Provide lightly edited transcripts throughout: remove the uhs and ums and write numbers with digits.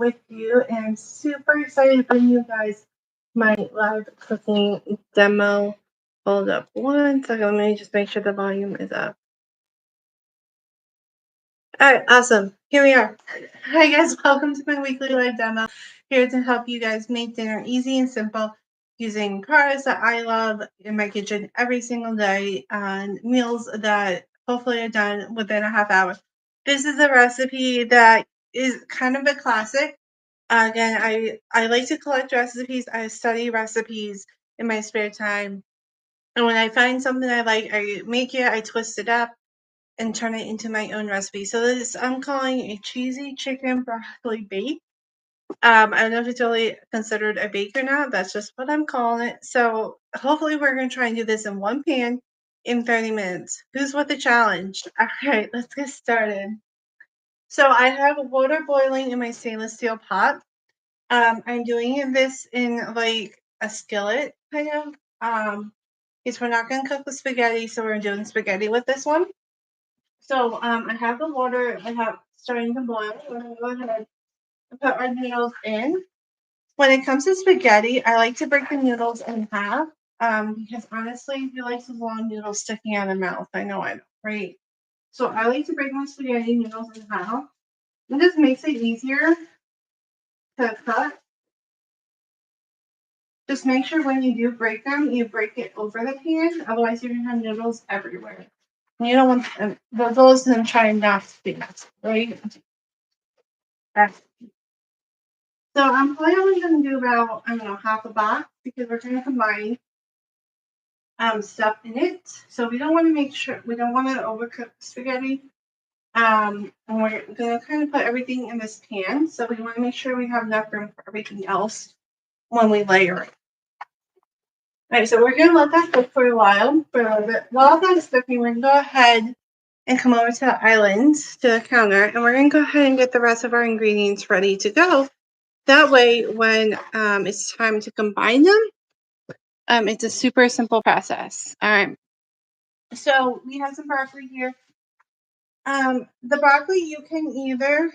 with you, and I'm super excited to bring you guys my live cooking demo. Hold up one second. Let me just make sure the volume is up. All right, awesome. Here we are. Hi guys, welcome to my weekly live demo. Here to help you guys make dinner easy and simple using products that I love in my kitchen every single day and meals that hopefully are done within a half hour. This is a recipe that is kind of a classic. Again, I like to collect recipes. I study recipes in my spare time. And when I find something I like, I make it, I twist it up, and turn it into my own recipe. So this I'm calling a cheesy chicken broccoli bake. I don't know if it's really considered a bake or not. That's just what I'm calling it. So hopefully we're going to try and do this in one pan in 30 minutes. Who's with the challenge? All right, let's get started. So I have water boiling in my stainless steel pot. I'm doing this in like a skillet kind of. Because we're not going to cook the spaghetti, so we're doing spaghetti with this one. So I have the water. I have starting to boil. We're going to go ahead and put our noodles in. When it comes to spaghetti, I like to break the noodles in half. Because honestly, who likes those long noodles sticking out of the mouth? I know I don't, right? So I like to break my spaghetti noodles in half. It just makes it easier to cut. Just make sure when you do break them, you break it over the pan. Otherwise, you're going to have noodles everywhere. And you don't want those and try not to do that, right? So I'm probably only going to do about, I don't know, half a box because we're going to combine stuff in it. So we don't want to make sure, we don't want to overcook spaghetti. And we're going to kind of put everything in this pan. So we want to make sure we have enough room for everything else when we layer it. All right, so we're going to let that cook for a while. For a little bit. While that's cooking, we're going to go ahead and come over to the island, to the counter, and we're going to go ahead and get the rest of our ingredients ready to go. That way, when it's time to combine them, it's a super simple process. All right. So we have some broccoli here. The broccoli you can either,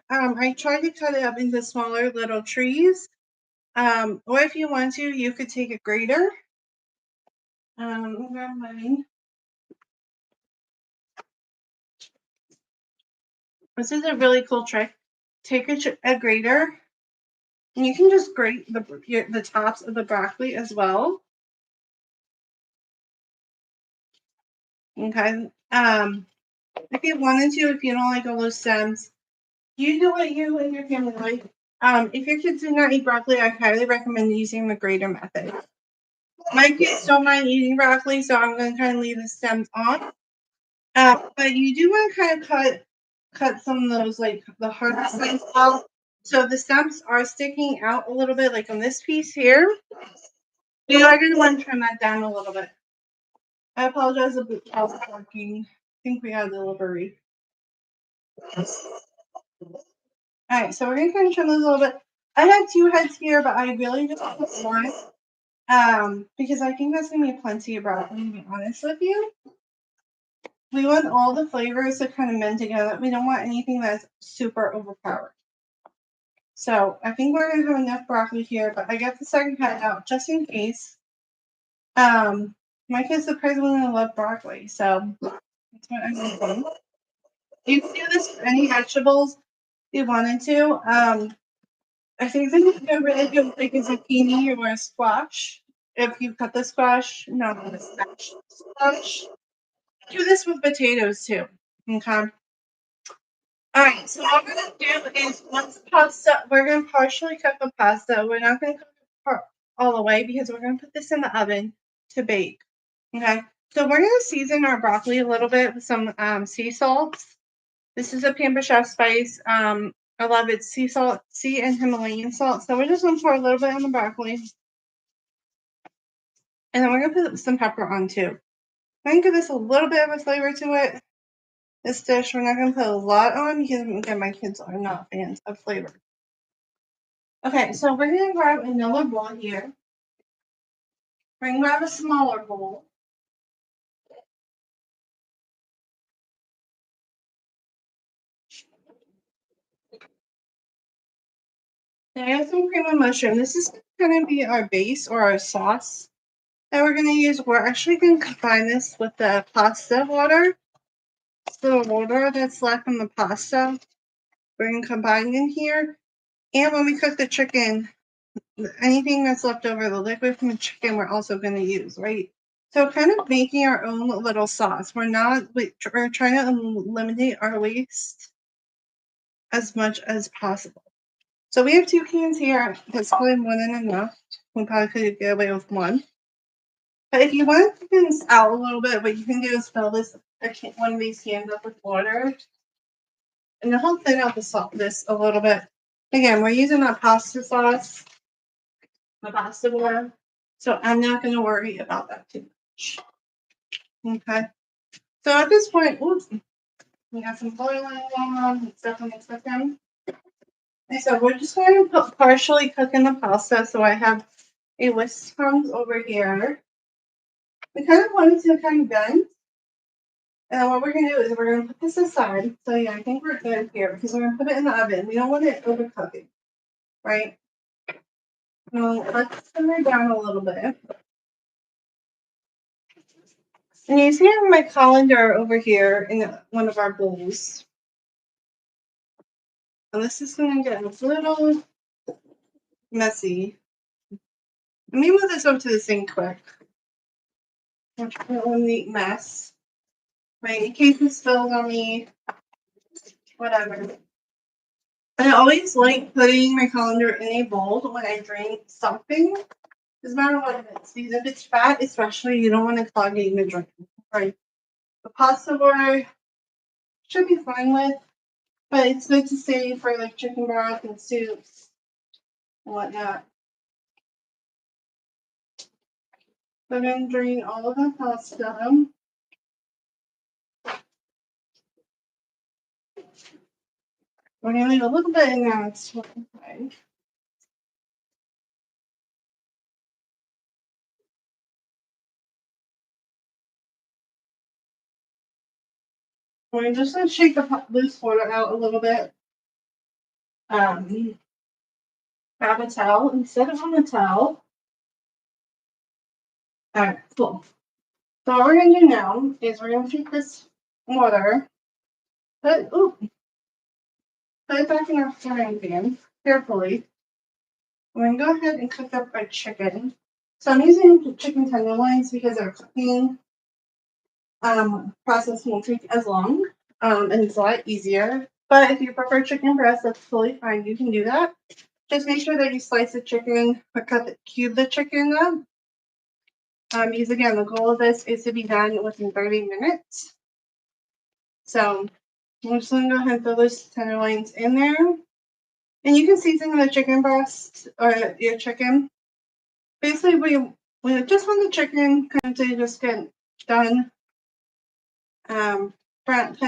I tried to cut it up into smaller little trees. Or if you want to, you could take a grater. Grab mine. This is a really cool trick. Take a grater, and you can just grate the tops of the broccoli as well. Okay. If you wanted to, if you don't like all those stems, you do what you and your family like. If your kids do not eat broccoli, I highly recommend using the grater method. My kids don't mind eating broccoli, so I'm going to kind of leave the stems on. But you do want to kind of cut some of those, like the hard stems out. So the stems are sticking out a little bit, like on this piece here. You are going to want to trim that down a little bit. I apologize if the house is working. I think we had a delivery. All right, so we're going to kind of trim those a little bit. I have 2 heads here, but I really just put one because I think that's going to be plenty of broccoli, to be honest with you. We want all the flavors to kind of mend together. We don't want anything that's super overpowered. So I think we're going to have enough broccoli here, but I got the second head out just in case. My kids surprisingly love broccoli, so that's what I'm going to do. You can do this for any vegetables you wanted to. I think this is go really good with like a zucchini or a squash. If you cut the squash, no, not the squash. Do this with potatoes too. Okay. All right. So what we're gonna do is once the pasta, we're gonna partially cook the pasta. We're not gonna cook it all the way because we're gonna put this in the oven to bake. Okay. So we're gonna season our broccoli a little bit with some sea salt. This is a Pamper Chef spice. I love it. Sea salt, sea and Himalayan salt. So we're just gonna pour a little bit on the broccoli. And then we're gonna put some pepper on too. I'm gonna give this a little bit of a flavor to it. This dish, we're not gonna put a lot on because again, my kids are not fans of flavor. Okay, so we're gonna grab another bowl here. We're gonna grab a smaller bowl. Now I have some cream of mushroom. This is going to be our base or our sauce that we're going to use. We're actually going to combine this with the pasta water. So the water that's left from the pasta, we're going to combine in here. And when we cook the chicken, anything that's left over, the liquid from the chicken, we're also going to use, right? So kind of making our own little sauce. We're trying to eliminate our waste as much as possible. So we have 2 cans here. That's probably more than enough. We probably could get away with 1. But if you want to thicken this out a little bit, what you can do is fill one of these cans up with water. And it'll help thin out this a little bit. Again, we're using that pasta sauce, the pasta water. So I'm not going to worry about that too much. Okay. So at this point, oops, we got some boiling going on and stuff in the chicken. And so we're just going to partially cook in the pasta. So I have a whisk tongs over here. We kind of want it to kind of bend. And what we're going to do is we're going to put this aside. So yeah, I think we're good here because we're going to put it in the oven. We don't want it overcooking, right? Let's simmer down a little bit. And you see I have my colander over here in one of our bowls. And this is going to get a little messy. Let me move this over to the sink quick. Which is a little neat mess. Right, in case it spills on me, whatever. I always like putting my colander in a bowl when I drink something. Doesn't matter what it is. Because if it's fat, especially, you don't want to clog it in the drink. Right. The pasta water should be fine with, but it's good to save for like chicken broth and soups and whatnot. So I'm going to drain all of the pasta. We're going to leave a little bit in there. It's fine. We're just going to shake the loose water out a little bit. Grab a towel instead of on the towel. Alright, cool. So what we're going to do now is we're going to take this water, put it back in our frying pan carefully. We're going to go ahead and cook up our chicken. So I'm using chicken tenderloins because our cooking process won't take as long and it's a lot easier. But if you prefer chicken breast, that's totally fine. You can do that. Just make sure that you slice the chicken or cube the chicken up. Because again, the goal of this is to be done within 30 minutes. So I'm just going to go ahead and throw those tenderloins in there. And you can season the chicken breast or your chicken. Basically, we just want the chicken kind of to just get done. Kind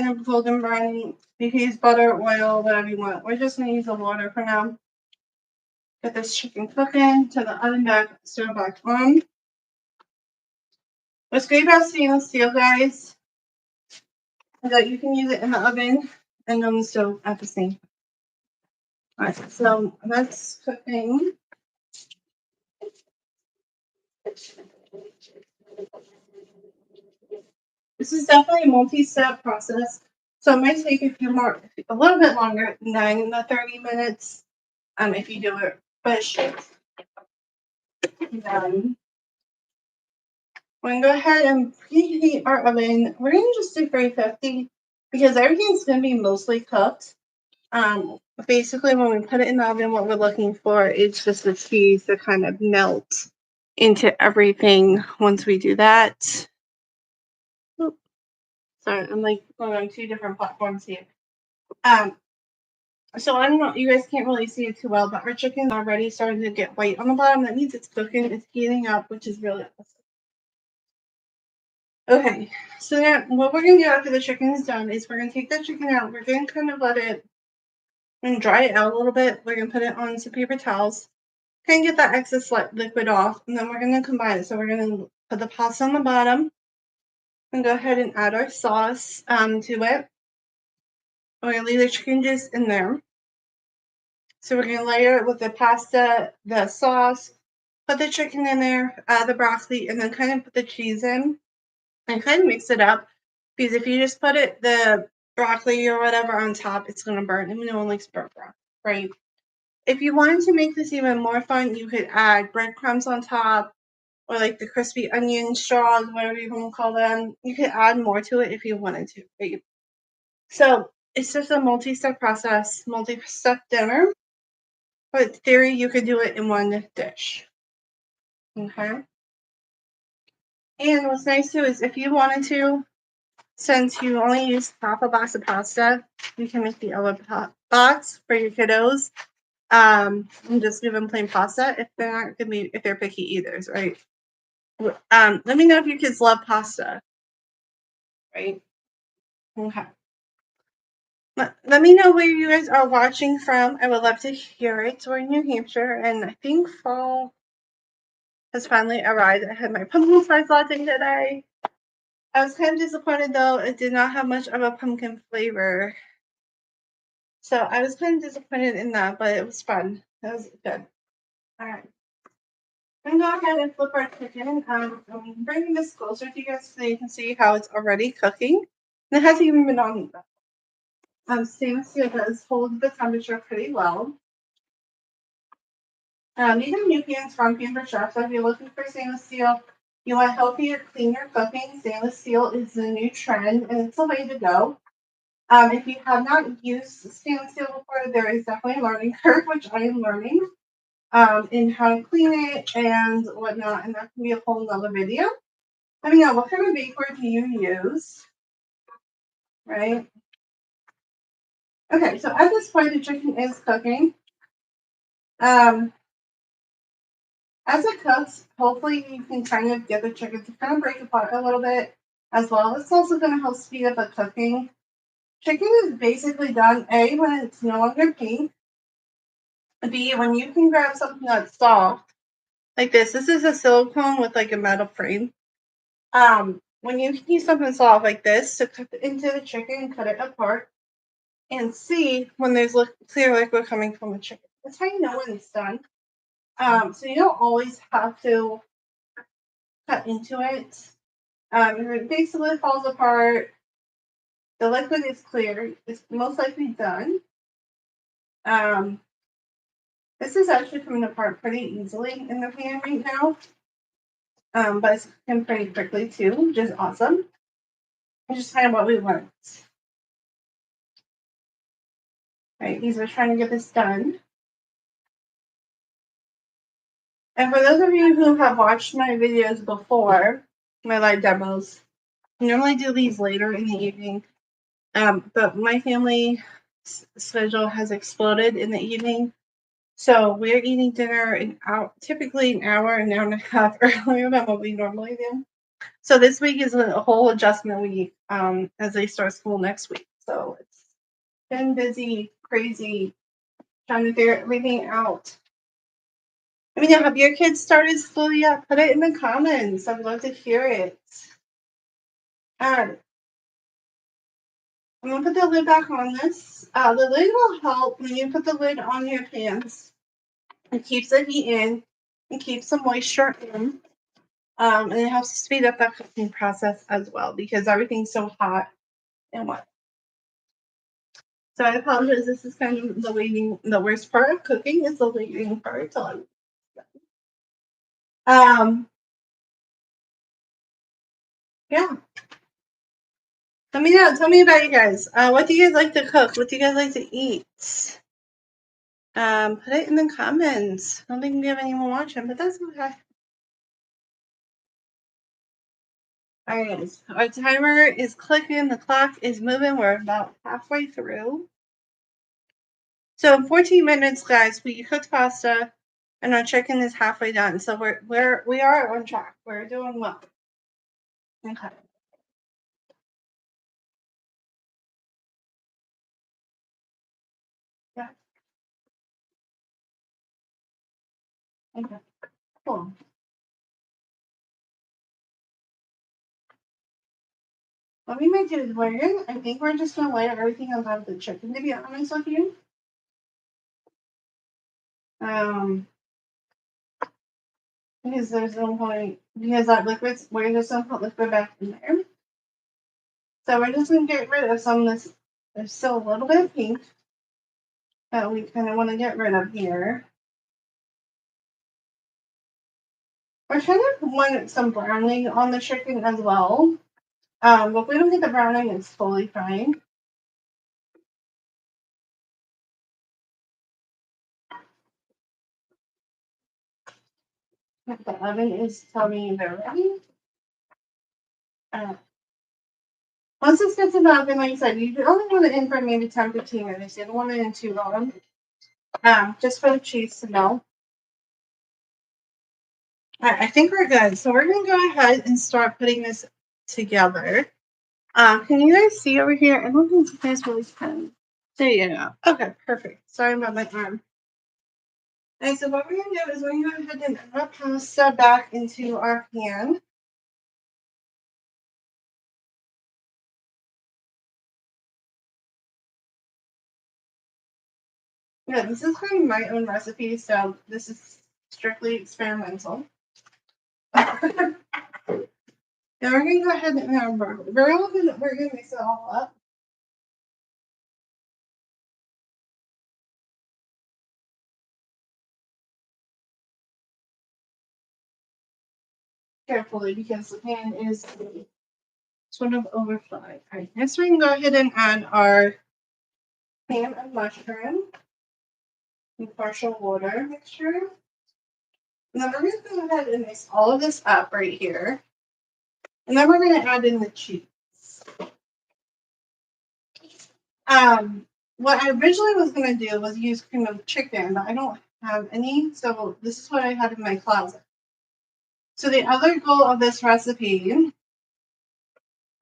of golden brown. You can use butter, oil, whatever you want. We're just going to use the water for now. Get this chicken cooking to the oven back, stir back on. What's great about stainless steel, guys, is that you can use it in the oven and on the stove at the same time. Alright, so that's cooking. This is definitely a multi-step process, so it might take a little bit longer than the 30 minutes if you do it, but it should be done. We're going to go ahead and preheat our oven. We're going to just do 350 because everything's going to be mostly cooked. Basically, when we put it in the oven, what we're looking for is just the cheese to kind of melt into everything once we do that. Oops. Sorry, I'm like going on 2 different platforms here. So I don't know, you guys can't really see it too well, but our chicken's already starting to get white on the bottom. That means it's cooking, it's heating up, which is really awesome. Okay, so now what we're going to do after the chicken is done is we're going to take that chicken out. We're going to kind of let it and dry it out a little bit. We're going to put it on some paper towels, kind of get that excess liquid off, and then we're going to combine it. So we're going to put the pasta on the bottom and go ahead and add our sauce to it. We're going to leave the chicken juice in there. So we're gonna layer it with the pasta, the sauce, put the chicken in there, the broccoli, and then kind of put the cheese in and kind of mix it up. Because if you just put the broccoli or whatever on top, it's gonna burn. And no one likes burnt broccoli, right? If you wanted to make this even more fun, you could add breadcrumbs on top or like the crispy onion straws, whatever you want to call them. You could add more to it if you wanted to, right? So it's just a multi-step process, multi-step dinner. But in theory, you could do it in one dish. Okay. And what's nice too is if you wanted to, since you only use half a box of pasta, you can make the other box for your kiddos. And just give them plain pasta if they're not gonna be if they're picky eaters, right? Let me know if your kids love pasta, right? Okay. Let me know where you guys are watching from. I would love to hear it. We're in New Hampshire, and I think fall has finally arrived. I had my pumpkin spice latte today. I was kind of disappointed though, it did not have much of a pumpkin flavor. So I was kind of disappointed in that, but it was fun. That was good. Alright. I'm gonna go ahead and flip our chicken. I'm bringing this closer to you guys so you can see how it's already cooking. And it hasn't even been on yet. Stainless steel does hold the temperature pretty well. These are new pans from Pampered Chef. So if you're looking for stainless steel, you want healthier, cleaner cooking, stainless steel is the new trend and it's the way to go. If you have not used stainless steel before, there is definitely a learning curve, which I am learning, in how to clean it and whatnot, and that can be a whole nother video. Let me know, what kind of bakeware do you use? Right? Okay, so at this point, the chicken is cooking. As it cooks, hopefully you can kind of get the chicken to kind of break apart a little bit as well. It's also going to help speed up the cooking. Chicken is basically done, A, when it's no longer pink. B, when you can grab something that's soft, like this. This is a silicone with like a metal frame. When you can use something soft like this to cut into the chicken, cut it apart, and see when there's clear liquid coming from the chicken. That's how you know when it's done. So you don't always have to cut into it. If it basically falls apart, the liquid is clear. It's most likely done. This is actually coming apart pretty easily in the pan right now. But it's cooking pretty quickly too, which is awesome. Which is kind of what we want. Right, these are trying to get this done. And for those of you who have watched my videos before, my live demos, I normally do these later in the evening. But my family schedule has exploded in the evening. So we're eating dinner typically an hour and a half earlier than what we normally do. So this week is a whole adjustment week as they start school next week. So it's been busy, crazy, trying to figure everything out. I mean, have your kids started school yet? Put it in the comments. I'd love to hear it. I'm gonna put the lid back on this. The lid will help when you put the lid on your pans. It keeps the heat in and keeps the moisture in. And it helps speed up that cooking process as well because everything's so hot and wet. So I apologize. This is kind of the waiting. The worst part of cooking is the waiting part till I'm done. Yeah. Let me know. Tell me about you guys. What do you guys like to cook? What do you guys like to eat? Put it in the comments. I don't think we have anyone watching, but that's okay. All right, guys. Our timer is clicking. The clock is moving. We're about halfway through. So in 14 minutes, guys, we cooked pasta, and our chicken is halfway done. So we are on track. We're doing well. Okay. Yeah. Okay. Cool. What we might do is I think we're just gonna layer everything on top of the chicken, to be honest with you. Because there's no point, because that liquid's, we're just gonna put liquid back in there. So we're just gonna get rid of some of this. There's still a little bit of pink that we kind of want to get rid of here. We're trying to want some browning on the chicken as well. But if we don't get the browning, it's totally fine. The oven is telling me they're ready. Once this gets in the oven, like I said, you only want it in for maybe 10-15 minutes. You don't want it in too long. Just for the cheese to melt. I think we're good. So we're gonna go ahead and start putting this together. Can you guys see over here? I don't think you guys really can. There you go. Okay, perfect. Sorry about my arm. And so what we're gonna do is we're gonna go ahead and add our pasta back into our pan. Yeah, this is kind of my own recipe, so this is strictly experimental. Then we're gonna go ahead and add broccoli. We're gonna mix it all up. Carefully because the pan is sort of overflowing. All right, next we can go ahead and add our pan of mushroom and partial water mixture. And then we're going to go ahead and mix all of this up right here. And then we're going to add in the cheese. What I originally was going to do was use cream of chicken, but I don't have any, so this is what I had in my closet. So the other goal of this recipe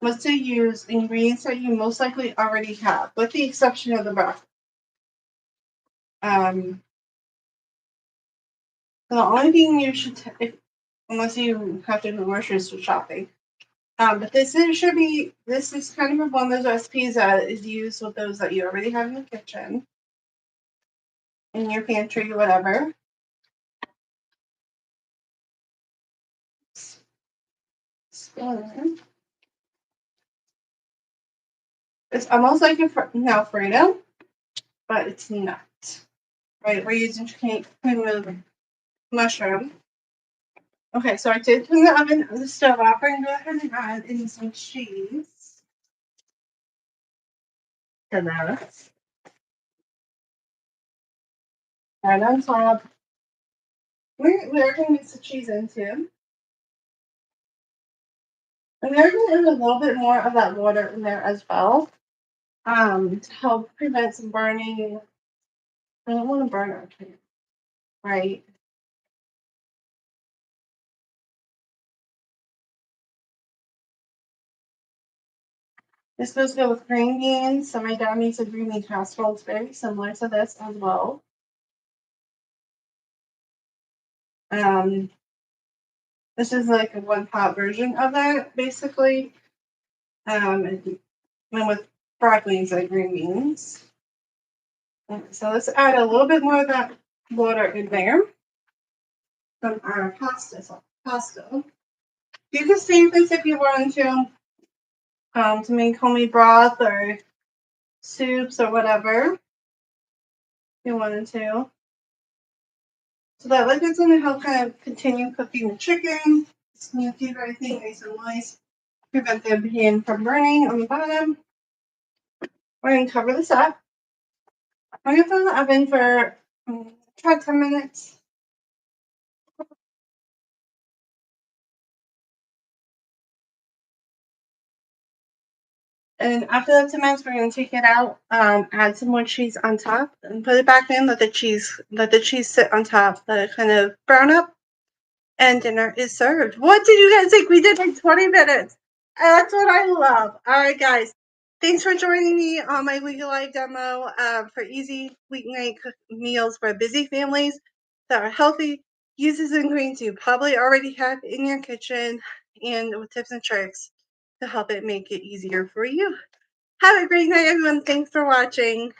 was to use ingredients that you most likely already have, with the exception of the broccoli. The only thing you should, unless you have to go grocery store shopping, but this is kind of one of those recipes that is used with those that you already have in the kitchen, in your pantry, whatever. It's almost like an Alfredo, but it's not. Right, we're using cream of mushroom. Okay, so I did turn the stove off. I'm going to go ahead and add in some cheese to that. And on top, we're going to mix the cheese into. And we're going to add a little bit more of that water in there as well, to help prevent some burning. I don't want to burn our pan, right? This goes good with green beans. So my dad makes a green bean casserole. It's very similar to this as well. This is like a one-pot version of that, basically. And with broccoli instead of green beans. So let's add a little bit more of that water in there from our pasta. You can save this if you want to make homemade broth or soups or whatever you wanted to. So that liquid's going to help kind of continue cooking the chicken. It's going to keep everything nice and moist, prevent the pan from burning on the bottom. We're going to cover this up. I'm going to put it in the oven for about 10 minutes. And after the 10 minutes, we're going to take it out, add some more cheese on top, and put it back in. Let the cheese sit on top, let it kind of brown up, and dinner is served. What did you guys think? We did like 20 minutes. That's what I love. All right, guys. Thanks for joining me on my Weekly Life demo for easy weeknight meals for busy families that are healthy. Uses ingredients you probably already have in your kitchen, and with tips and tricks to help it make it easier for you. Have a great night, everyone. Thanks for watching.